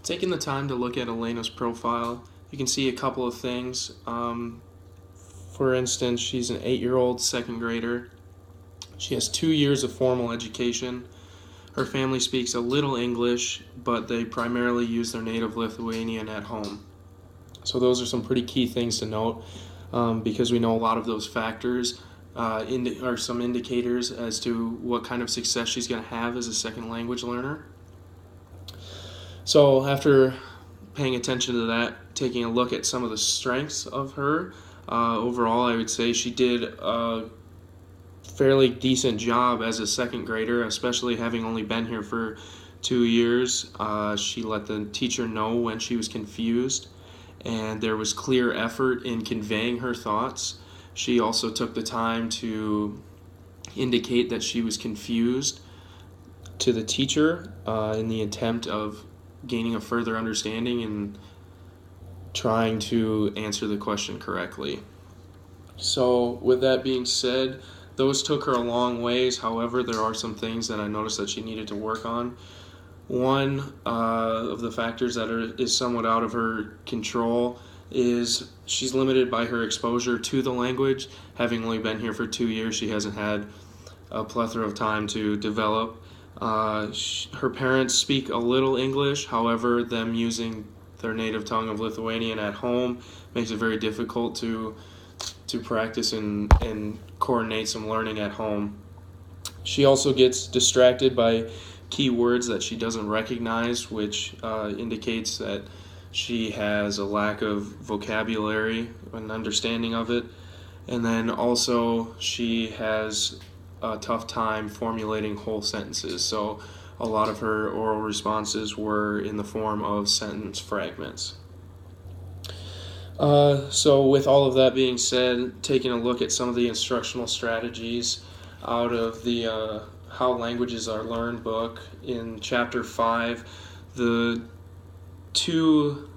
Taking the time to look at Elena's profile, you can see a couple of things. For instance, she's an 8-year-old second grader. She has 2 years of formal education. Her family speaks a little English, but they primarily use their native Lithuanian at home. So those are some pretty key things to note, because we know a lot of those factors are some indicators as to what kind of success she's going to have as a second language learner. So after paying attention to that, taking a look at some of the strengths of her, overall I would say she did a fairly decent job as a second grader, especially having only been here for 2 years. She let the teacher know when she was confused, and there was clear effort in conveying her thoughts. She also took the time to indicate that she was confused to the teacher in the attempt of gaining a further understanding and trying to answer the question correctly. So with that being said, those took her a long ways. However, there are some things that I noticed that she needed to work on. One of the factors that is somewhat out of her control is she's limited by her exposure to the language. Having only been here for 2 years, she hasn't had a plethora of time to develop. Her parents speak a little English, however, them using their native tongue of Lithuanian at home makes it very difficult to practice and coordinate some learning at home. She also gets distracted by key words that she doesn't recognize, which indicates that she has a lack of vocabulary and understanding of it. And then also she has a tough time formulating whole sentences. So a lot of her oral responses were in the form of sentence fragments. So with all of that being said, taking a look at some of the instructional strategies out of the How Languages Are Learned book, in Chapter 5, the 2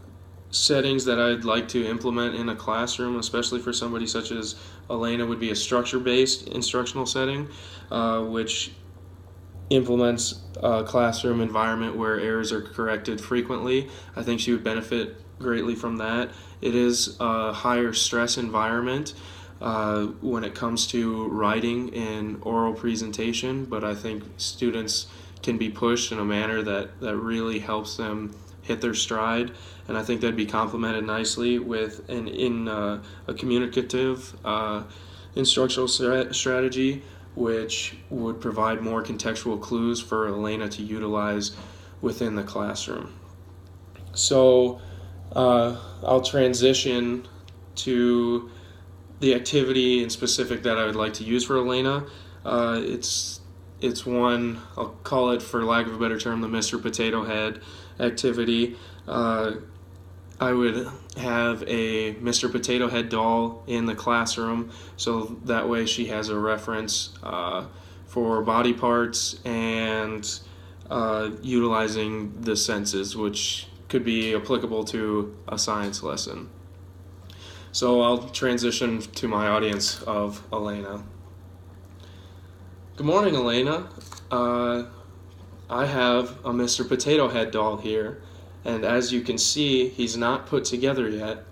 settings that I'd like to implement in a classroom, especially for somebody such as Elena, would be a structure-based instructional setting, which implements a classroom environment where errors are corrected frequently. I think she would benefit greatly from that. It is a higher stress environment when it comes to writing and oral presentation, but I think students can be pushed in a manner that really helps them hit their stride, and I think that'd be complemented nicely with a communicative instructional strategy, which would provide more contextual clues for Elena to utilize within the classroom. So I'll transition to the activity in specific that I would like to use for Elena. It's one, I'll call it, for lack of a better term, the Mr. Potato Head activity. I would have a Mr. Potato Head doll in the classroom, so that way she has a reference for body parts and utilizing the senses, which could be applicable to a science lesson. So I'll transition to my audience of Elena. Good morning, Elena. I have a Mr. Potato Head doll here, and as you can see, he's not put together yet.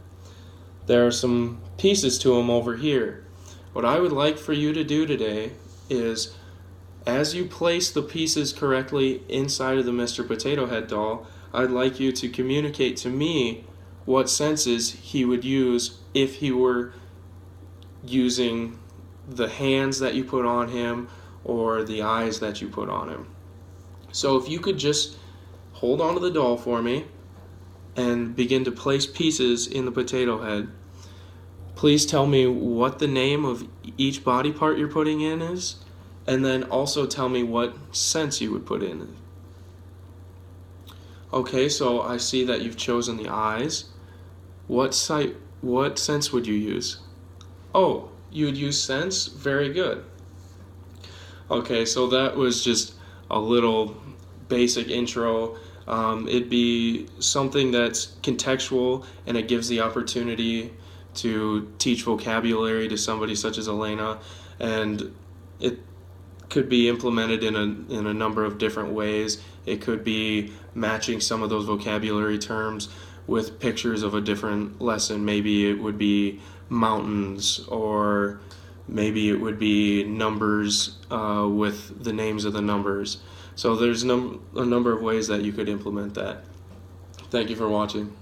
There are some pieces to him over here. What I would like for you to do today is, as you place the pieces correctly inside of the Mr. Potato Head doll, I'd like you to communicate to me what senses he would use if he were using the hands that you put on him or the eyes that you put on him. So if you could just hold on to the doll for me and begin to place pieces in the potato head. Please tell me what the name of each body part you're putting in is, and then also tell me what sense you would put in. Okay, so I see that you've chosen the eyes. What sense would you use? Oh, you would use sense? Very good. Okay, so that was just a little basic intro. It'd be something that's contextual, and it gives the opportunity to teach vocabulary to somebody such as Elena, and it could be implemented in a number of different ways. It could be matching some of those vocabulary terms with pictures of a different lesson. Maybe it would be mountains, or maybe it would be numbers with the names of the numbers. So there's a number of ways that you could implement that. Thank you for watching.